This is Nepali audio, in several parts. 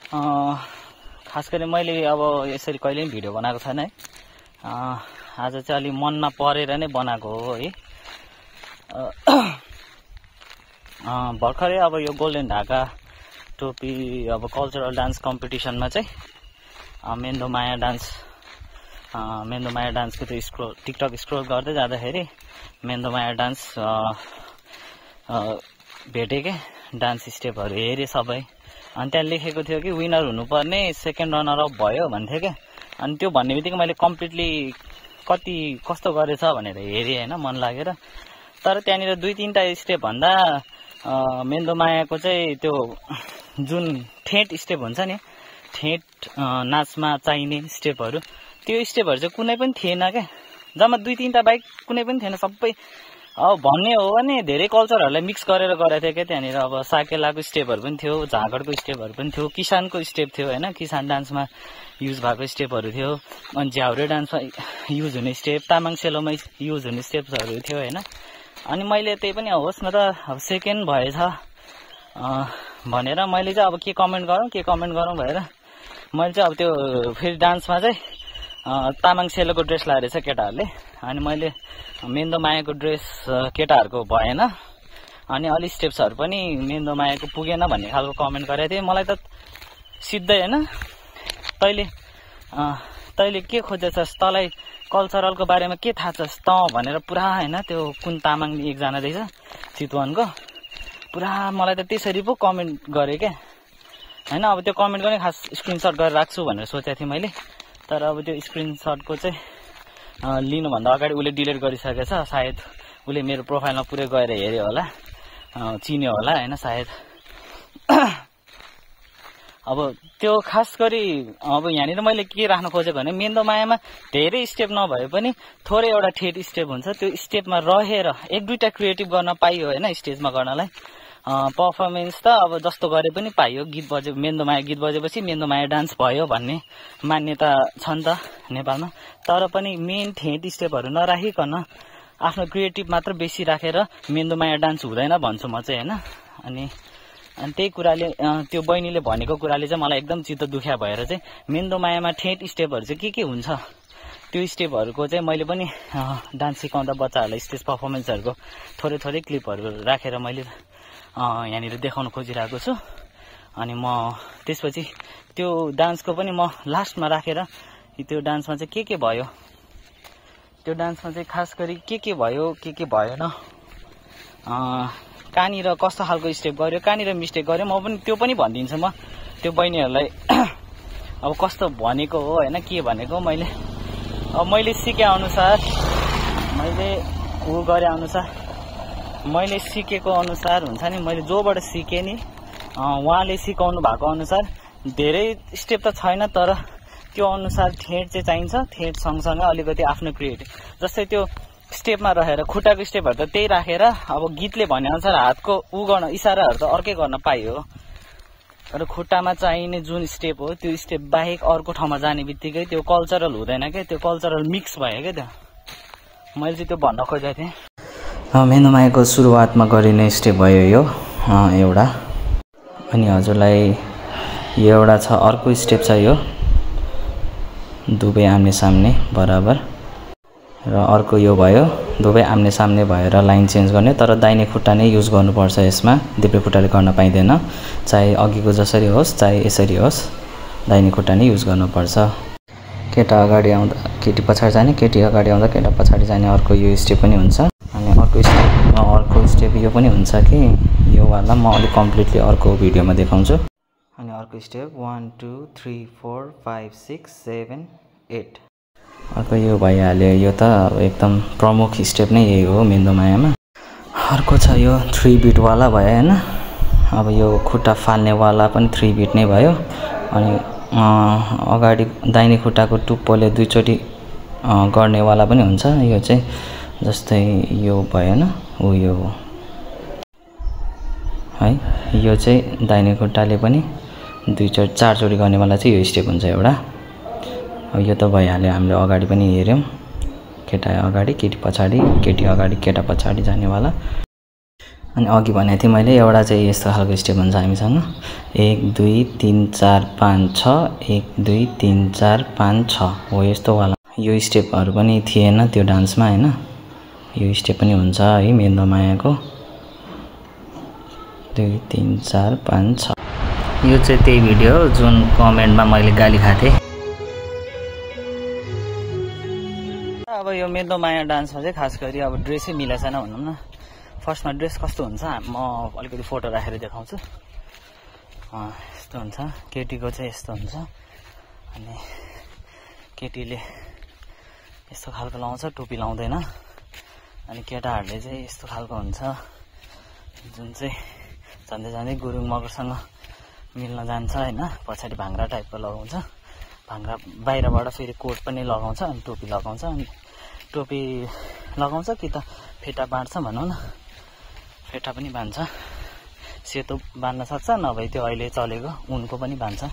खास गरी मैले अब यसरी कहिले पनि भिडियो बनाएको छैन है। आज चाहिँ अलि मनमा परेर नै बनाएको हो है। भर्खरै अब यो गोल्डन ढाका टोपी अब कल्चरल डान्स कम्पिटिसनमा चाहिँ मेन्दोमाया डान्सको त्यो टिकटक स्क्रोल गर्दै जाँदाखेरि मेन्दोमाया डान्स भेटेँ के डान्स स्टेपहरू हेरेँ सबै। अनि त्यहाँ लेखेको थियो कि विनर हुनुपर्ने सेकेन्ड रनर अप भयो भन्थ्यो क्या। अनि त्यो भन्ने बित्तिकै मैले कम्प्लिटली कस्तो गरेछ भनेर हेरेँ होइन, मन लागेर। तर त्यहाँनिर 2-3टा स्टेप भन्दा मेन्दोमायाको चाहिँ त्यो जुन ठेट स्टेप हुन्छ नि, ठेट नाचमा चाहिने स्टेपहरू, त्यो स्टेपहरू चाहिँ कुनै पनि थिएन क्या। जम्मा 2-3टा बाइक कुनै पनि थिएन। सबै अब भन्ने हो भने धेरै कल्चरहरूलाई मिक्स गरेर गरेको थियो क्या त्यहाँनिर। अब साकेलाको स्टेपहरू पनि थियो, झाँगडको स्टेपहरू पनि थियो, किसानको स्टेप थियो होइन, किसान डान्समा युज भएको स्टेपहरू थियो। अनि झ्याउरे डान्समा युज हुने स्टेप, तामाङ सेलोमा युज हुने स्टेप्सहरू थियो होइन। अनि मैले त्यही पनि होस् न त अब सेकेन्ड भएछ भनेर मैले चाहिँ अब के कमेन्ट गरौँ भएर मैले चाहिँ अब त्यो फेरि डान्समा चाहिँ तामाङ सेलोको ड्रेस लगाएर रहेछ केटाहरूले। अनि मैले मेन्दोमायाको ड्रेस केटाहरूको भएन, अनि अलि स्टेप्सहरू पनि मेन्दोमायाको पुगेन भन्ने खालको कमेन्ट गरेको थिएँ। मलाई त सिधै होइन, तैँले के खोजेछस्, तँलाई कल्चरलको बारेमा के थाहा छस् त भनेर पुरा होइन। त्यो कुन तामाङ एकजना रहेछ चितवनको, पुरा मलाई त त्यसरी पो कमेन्ट गरेँ क्या होइन। अब त्यो कमेन्ट पनि खास स्क्रिनसट गरेर राख्छु भनेर सोचेको थिएँ मैले। तर अब त्यो स्क्रिनसटको चाहिँ लिनुभन्दा अगाडि उसले डिलिट गरिसकेछ। सायद उसले मेरो प्रोफाइलमा पुरै गएर हेऱ्यो होला, चिन्यो होला होइन सायद। अब त्यो खास गरी अब यहाँनिर मैले के राख्न खोजेको भने मेन्दोमायामा धेरै स्टेप नभए पनि थोरै एउटा ठेट स्टेप हुन्छ, त्यो स्टेपमा रहेर 1-2टा क्रिएटिभ गर्न पाइयो होइन स्टेजमा गर्नलाई। पर्फर्मेन्स त अब जस्तो गरे पनि पाइयो। मेन्दोमाया गीत बजेपछि मेन्दोमाया डान्स भयो भन्ने मान्यता छ नि त नेपालमा। तर पनि मेन ठेट स्टेपहरू नराखिकन आफ्नो क्रिएटिभ मात्र बेसी राखेर मेन्दोमाया डान्स हुँदैन भन्छु म चाहिँ होइन। अनि त्यही कुराले त्यो बहिनीले भनेको कुराले चाहिँ मलाई एकदम चित्त दुख्या भएर चाहिँ मेन्दोमायामा ठेट स्टेपहरू चाहिँ के हुन्छ त्यो स्टेपहरूको चाहिँ मैले पनि डान्स सिकाउँदा बच्चाहरूलाई स्टेज पर्फर्मेन्सहरूको थोरै क्लिपहरू राखेर मैले यहाँनिर देखाउन खोजिरहेको छु। अनि म त्यसपछि त्यो डान्सको पनि म लास्टमा राखेर त्यो डान्समा चाहिँ के भयो, त्यो डान्समा चाहिँ खास गरी के भयो के भएन, कहाँनिर कस्तो खालको स्टेप गर्यो, कहाँनिर मिस्टेक गर्यो, म पनि त्यो पनि भनिदिन्छु म त्यो बहिनीहरूलाई। अब कस्तो भनेको हो होइन, के भनेको मैले सिके अनुसार, मैले गरे अनुसार, मैले सिकेको अनुसार हुन्छ नि, मैले जोबाट सिकेँ नि उहाँले सिकाउनु भएको अनुसार धेरै स्टेप त छैन, तर त्यो अनुसार ठेट चाहिँ चाहिन्छ। ठेट सँगसँगै अलिकति आफ्नो क्रिएटिभ, जस्तै त्यो स्टेपमा रहेर खुट्टाको स्टेपहरू त त्यही राखेर अब गीतले भनेअनुसार हातको गर्न इसाराहरू त अर्कै गर्न पाइयो। तर खुट्टामा चाहिने जुन स्टेप हो त्यो स्टेप बाहेक अर्को ठाउँमा जाने बित्तिकै त्यो कल्चरल हुँदैन क्या, त्यो कल्चरल मिक्स भयो क्या। त्यो मैले चाहिँ त्यो भन्न खोजेको थिएँ। मेन्दोमायाको सुरुवातमा गरिने स्टेप भयो यो एउटा। अनि हजुरलाई यो एउटा छ, अर्को स्टेप छ यो दुवै आम्ने सामने बराबर, र अर्को यो भयो दुवै आम्ने सामने भएर लाइन चेन्ज गर्ने। तर दाहिने खुट्टा नै युज गर्नुपर्छ यसमा, देब्रे खुट्टाले गर्न पाइँदैन। चाहे अघिको जसरी होस् चाहे यसरी होस्, दाहिने खुट्टा नै युज गर्नुपर्छ। केटा अगाडि आउँदा केटी पछाडि जाने, केटी अगाडि आउँदा केटा पछाडि जाने अर्को यो स्टेप पनि हुन्छ। अनि अर्को स्टेप यो पनि हुन्छ कि यो वाला म अलिक कम्प्लिटली अर्को भिडियोमा देखाउँछु। अनि अर्को स्टेप 1 2 3 4 5 6 7 8 अर्को यो भइहाल्यो। यो त अब एकदम प्रमुख स्टेप नै यही हो मेन्दोमायामा। अर्को छ यो 3 बिटवाला भयो होइन। अब यो खुट्टा फाल्नेवाला पनि 3 बिट नै भयो। अनि अगाडि दाहिने खुट्टाको टुप्पोले 2 चोटि गर्नेवाला पनि हुन्छ। यो चाहिँ जस्तै यो भएन यो है, यो चाहिँ दाहिने खुट्टाले पनि 4 चोटि गर्नेवाला चाहिँ यो स्टेप हुन्छ एउटा। अब यो त भइहाल्यो, हामीले अगाडि पनि हेऱ्यौँ, केटा अगाडि केटी पछाडि, केटी अगाडि केटा पछाडि जानेवाला। अनि अघि भनेको थिएँ मैले एउटा चाहिँ यस्तो खालको स्टेप हुन्छ हामीसँग 1 2 3 4 5 6 1 2 3 4 5 6 हो यस्तो वाला। यो स्टेपहरू पनि थिएन त्यो डान्समा हैन, यो स्टेप पनि हुन्छ है मेन्दो मायाको 2 3 4 5 6। यो चाहिँ त्यही भिडियो हो जुन कमेन्टमा मैले गाली खाथे। अब यो मेन्दो माया डान्समा चाहिँ खास गरी अब ड्रेसै मिलेको छैन भनौँ न। फर्स्टमा ड्रेस कस्तो हुन्छ म अलिकति फोटो राखेर देखाउँछु। यस्तो हुन्छ, केटीको चाहिँ यस्तो हुन्छ, अनि केटीले यस्तो खालको लाउँछ, टोपी लाउँदैन। अनि केटाहरूले चाहिँ यस्तो खालको हुन्छ जुन चाहिँ झन्डै झन्डै गुरुङ मगरसँग मिल्न जान्छ हैन। पछाडि भाङ्रा टाइपको लगाउँछ, भाङ्रा बाहिरबाट फेरि कोट पनि लगाउँछ अनि टोपी लगाउँछ। अनि टोपी लगाउँछ कि त फेटा बाँड्छ भनौँ न, फेटा पनि बाँध्छ, सेतो बाँध्न सक्छ, नभए त्यो अहिले चलेको उनको पनि बाँध्छ।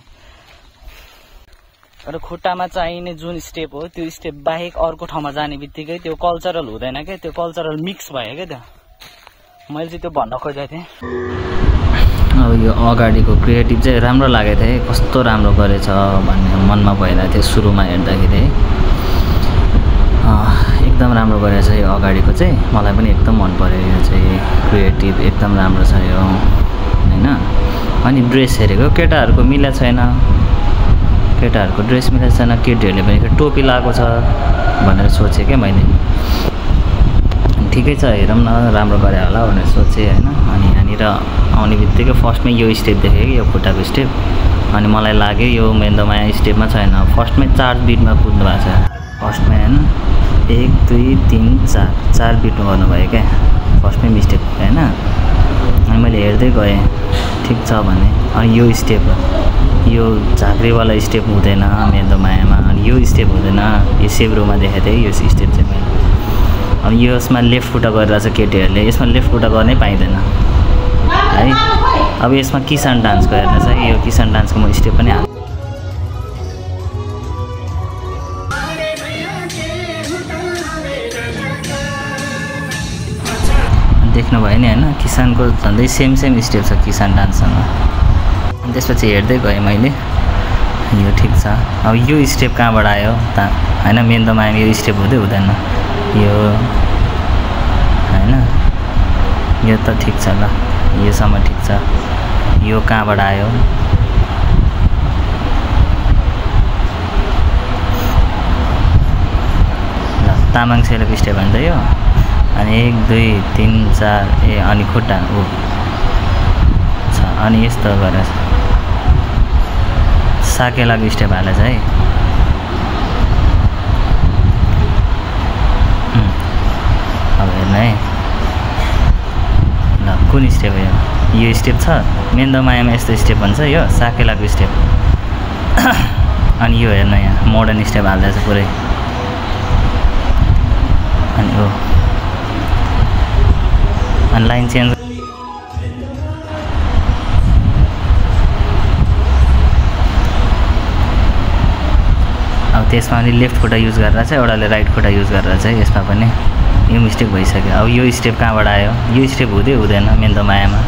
र खुट्टामा चाहिने जुन स्टेप हो त्यो स्टेप बाहेक अर्को ठाउँमा जाने बित्तिकै त्यो कल्चरल हुँदैन क्या, त्यो कल्चरल मिक्स भयो क्या त्यो। मैले चाहिँ त्यो भन्न खोजेको थिएँ। अब यो अगाडिको क्रिएटिभ चाहिँ राम्रो लागेको थियो, कस्तो राम्रो गरेछ भन्ने मनमा भइरहेको थियो सुरुमा हेर्दाखेरि। एकदम राम्रो गरेछ यो अगाडिको चाहिँ, मलाई पनि एकदम मन पर्यो। यो चाहिँ क्रिएटिभ एकदम राम्रो छ यो हैन। अनि ड्रेस हेरेको केटाहरूको मिलेको छैन, केटाहरूको ड्रेस मिलेको छैन, केटीहरूले पनि टोपी लगाएको छ भनेर सोचेँ क्या मैले। ठिकै छ हेरौँ न राम्रो गरे होला भनेर सोचेँ हैन। अनि यहाँनिर आउने बित्तिकै फर्स्टमै यो स्टेप देखेँ कि यो खुट्टाको स्टेप, अनि मलाई लाग्यो यो मेन्दो माया स्टेपमा छैन। फर्स्टमै 4 बिटमा कुद्नु भएको छ फर्स्टमै हैन, 1 2 3 4 बिटमा गर्नुभयो क्या फर्स्टमै मिस्टेक हैन। अनि मैले हेर्दै गएँ ठिक छ भने। अनि यो स्टेप, यो झाँक्रीवाला स्टेप हुँदैन मेन्दो मायामा, अनि यो स्टेप हुँदैन। यो सेब्रोमा देखेको थिएँ यो स्टेप चाहिँ मैले। अनि यसमा लेफ्ट खुट्टा गरिरहेछ केटीहरूले, यसमा लेफ्ट खुट्टा गर्नै पाइँदैन है। अब यसमा किसान डान्सको हेर्नुहोस् है, यो किसान डान्सको म स्टेप पनि हाल्छु। देख्नुभयो नि हैन, किसानको झन्डै सेम स्टेप छ किसान डान्ससँग। अनि त्यसपछि हेर्दै गएँ मैले, यो ठिक छ। अब यो स्टेप कहाँबाट आयो त हैन, मेन्दो मायामा यो स्टेप हुँदैन यो हैन। यो त ठिक छ ल, योसम्म ठिक छ। यो कहाँबाट आयो, ल तामाङ सेलोको स्टेप भन्छ यो। अनि 1 2 3 4 अनि खुट्टा ऊ छ। अनि यस्तो गरेर साकेलाको स्टेप हालेछ है। अब हेर्नु है ल कुन स्टेप हो यो स्टेप छ मेन्दो मायामा, यस्तो स्टेप भन्छ यो साकेलाको स्टेप। अनि यो हेर्नु यहाँ मोडर्न स्टेप हाल्दैछ पुरै। अनि ओ अनि लाइन चेन्ज अब त्यसमा पनि लेफ्ट खुट्टा युज गरेर चाहिँ एउटाले राइट खुट्टा युज गरेर चाहिँ यसमा पनि यो मिस्टेक भइसक्यो। अब यो स्टेप कहाँबाट आयो, यो स्टेप हुँदैन मेन्दो मायामा।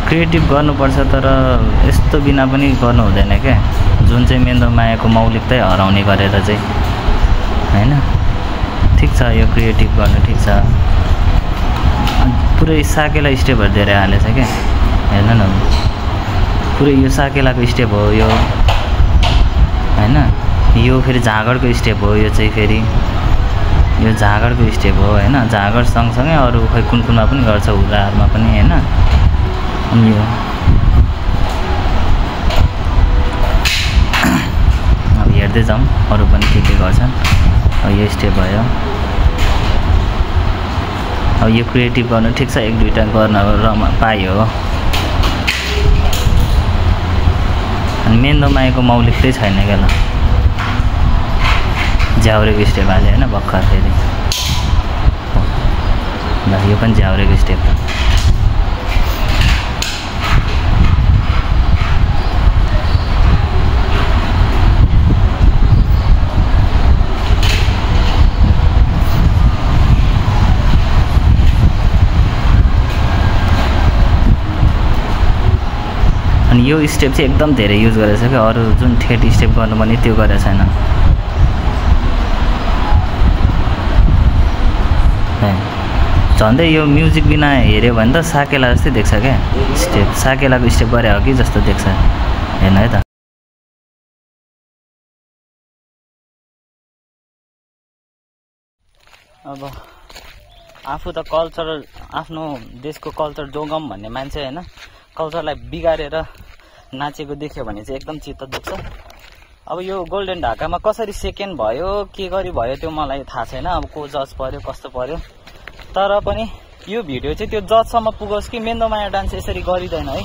क्रिएटिभ गर्नुपर्छ तर यस्तो बिना पनि गर्नु हुँदैन क्या, जुन चाहिँ मेन्दो मायाको मौलिकतै हराउने गरेर चाहिँ हैन। ठिक छ यो क्रिएटिभ गर्नु ठिक छ। पुरै साकेला स्टेपहरू धेरै हालेछ क्या, हेर्नु न पुरै यो साकेलाको स्टेप हो यो हैन। यो फेरि झाँगडको स्टेप हो, यो चाहिँ फेरि यो झाँगडको स्टेप हो हैन। झाँगड सँगसँगै अरू खै कुनमा पनि गर्छ, हुलाहरूमा पनि हैन। अनि यो अब हेर्दै जाउँ अरू पनि के गर्छन्। अब यो स्टेप भयो। अब यो क्रिएटिभ गर्नु ठिक छ, 1 2टा गर्न पायो। अनि मेन्दो मायाको मौलिकतै छैन क्या ल, झ्याउरेको स्टेप हाल्यो होइन भर्खर फेरि। ल यो पनि झ्याउरेको स्टेप। यो स्टेप चाहिँ एकदम धेरै युज गरेछ क्या, अरू जुन ठेट स्टेप गर्नुपर्ने त्यो गरेको छैन। झन्डै यो म्युजिक बिना हेऱ्यो भने त साकेला जस्तै देख्छ क्या स्टेप, साकेलाको स्टेप गरे हो कि जस्तो देख्छ, हेर्नु है त। अब आफू त कल्चरल, आफ्नो देशको कल्चर जोगाउँ भन्ने मान्छे होइन, कल्चरलाई बिगारेर नाचेको देख्यो भने चाहिँ एकदम चित्त दुख्छ। अब यो गोल्डन ढाकामा कसरी सेकेन्ड भयो, के गरी भयो त्यो मलाई थाहा छैन, अब को जज पर्यो कस्तो पर्यो। तर पनि यो भिडियो चाहिँ त्यो जजसम्म पुगोस् कि मेन्दोमाया डान्स यसरी गरिँदैन है,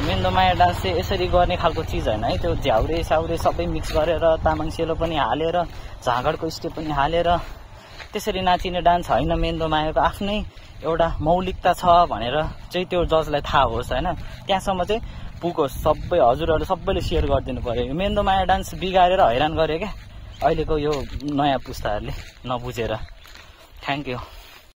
मेन्दोमाया डान्स चाहिँ यसरी गर्ने खालको चिज होइन है। त्यो झ्याउरे स्याउरे सबै मिक्स गरेर तामाङ सेलो पनि हालेर झाँगडको स्टेप पनि हालेर त्यसरी नाचिने डान्स होइन मेन्दोमायाको। आफ्नै एउटा मौलिकता छ भनेर चाहिँ त्यो जजलाई थाहा होस् होइन, त्यहाँसम्म चाहिँ पुगोस्। सबै हजुरहरू सबैले सेयर गरिदिनु पर्यो। यो मेन्दोमाया डान्स बिगारेर हैरान गऱ्यो क्या अहिलेको यो नयाँ पुस्ताहरूले नबुझेर। Thank you.